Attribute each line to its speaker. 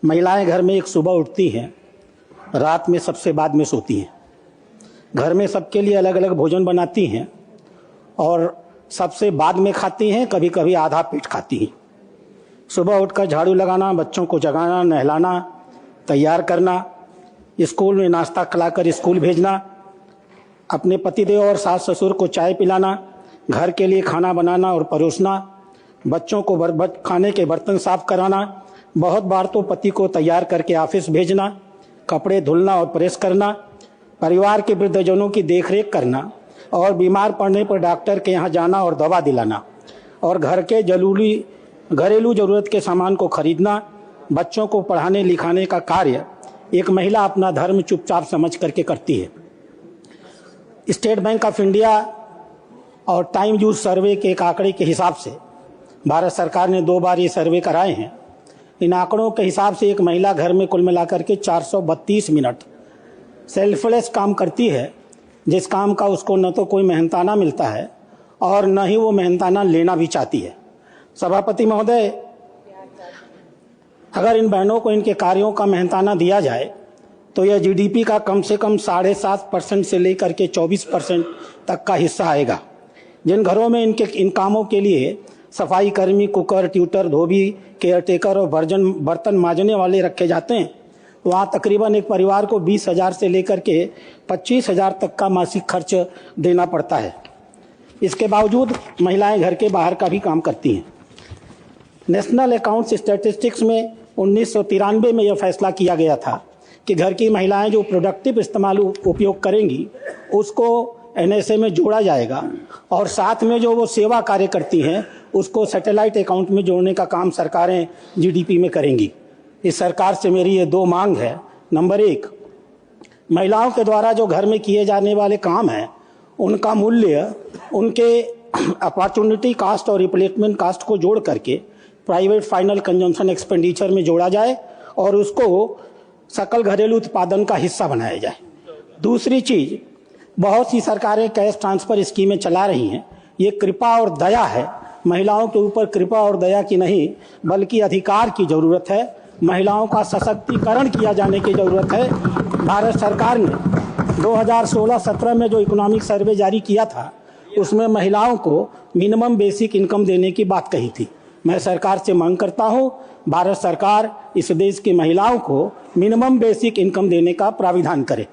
Speaker 1: महिलाएं घर में एक सुबह उठती हैं, रात में सबसे बाद में सोती हैं। घर में सबके लिए अलग अलग भोजन बनाती हैं और सबसे बाद में खाती हैं, कभी कभी आधा पेट खाती हैं। सुबह उठकर झाड़ू लगाना, बच्चों को जगाना, नहलाना, तैयार करना, स्कूल में नाश्ता खिलाकर स्कूल भेजना, अपने पतिदेव और सास ससुर को चाय पिलाना, घर के लिए खाना बनाना और परोसना, बच्चों को खाने के बर्तन साफ कराना, बहुत बार तो पति को तैयार करके ऑफिस भेजना, कपड़े धुलना और प्रेस करना, परिवार के वृद्धजनों की देखरेख करना और बीमार पड़ने पर डॉक्टर के यहाँ जाना और दवा दिलाना और घर के घरेलू जरूरत के सामान को खरीदना, बच्चों को पढ़ाने लिखाने का कार्य एक महिला अपना धर्म चुपचाप समझ करके करती है। स्टेट बैंक ऑफ इंडिया और टाइम यूज सर्वे के एक आंकड़े के हिसाब से भारत सरकार ने 2 बार ये सर्वे कराए हैं। इन आंकड़ों के हिसाब से एक महिला घर में कुल मिलाकर के 432 मिनट सेल्फलेस काम करती है, जिस काम का उसको न तो कोई मेहनताना मिलता है और न ही वो मेहनताना लेना भी चाहती है। सभापति महोदय, अगर इन बहनों को इनके कार्यों का मेहनताना दिया जाए तो यह जीडीपी का कम से कम 7.5% से लेकर के 24% तक का हिस्सा आएगा। जिन घरों में इन कामों के लिए सफाई कर्मी, कुकर, ट्यूटर, धोबी, केयरटेकर और बर्तन मांजने वाले रखे जाते हैं, वहाँ तकरीबन एक परिवार को 20,000 से लेकर के 25,000 तक का मासिक खर्च देना पड़ता है। इसके बावजूद महिलाएं घर के बाहर का भी काम करती हैं। नेशनल अकाउंट्स स्टैटिस्टिक्स में 1993 में यह फैसला किया गया था कि घर की महिलाएं जो प्रोडक्टिव इस्तेमाल उपयोग करेंगी उसको एनएसए में जोड़ा जाएगा और साथ में जो वो सेवा कार्य करती हैं उसको सैटेलाइट अकाउंट में जोड़ने का काम सरकारें जीडीपी में करेंगी। इस सरकार से मेरी ये 2 मांग है। नंबर 1, महिलाओं के द्वारा जो घर में किए जाने वाले काम हैं उनका मूल्य उनके अपॉर्चुनिटी कास्ट और रिप्लेसमेंट कास्ट को जोड़ करके प्राइवेट फाइनल कंजम्पशन एक्सपेंडिचर में जोड़ा जाए और उसको सकल घरेलू उत्पादन का हिस्सा बनाया जाए। दूसरी चीज़, बहुत सी सरकारें कैश ट्रांसफ़र स्कीमें चला रही हैं। ये कृपा और दया है, महिलाओं के ऊपर कृपा और दया की नहीं बल्कि अधिकार की ज़रूरत है। महिलाओं का सशक्तिकरण किया जाने की ज़रूरत है। भारत सरकार ने 2016-17 में जो इकोनॉमिक सर्वे जारी किया था उसमें महिलाओं को मिनिमम बेसिक इनकम देने की बात कही थी। मैं सरकार से मांग करता हूं, भारत सरकार इस देश की महिलाओं को मिनिमम बेसिक इनकम देने का प्राविधान करे।